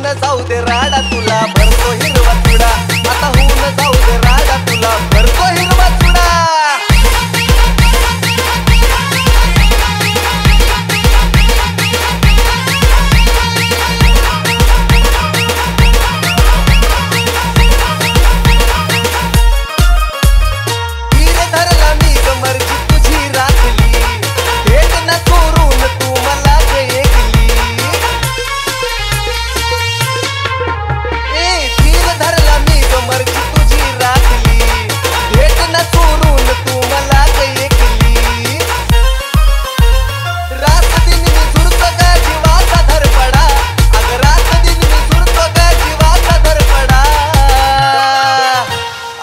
होऊन जाऊ दे राडा तुला भरतो हिरवा चुडा, आता होऊन जाऊ दे राडा तुला भरतो हिरवा चुडा।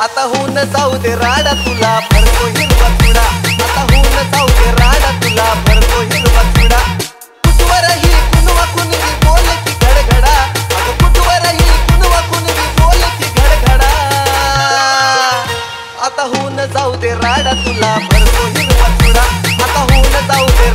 आता होऊन जाऊ दे राडा तुला भरतो हिरवा चुडा, आता होऊन जाऊ दे राडा तुला भरतो हिरवा चुडा। कुठवरही कुणवा कुणवी बोल की घडघडा, अगं कुठवरही कुणवा कुणवी बोल की घडघडा। आता होऊन जाऊ दे राडा तुला भरतो हिरवा चुडा, आता होऊन जाऊ दे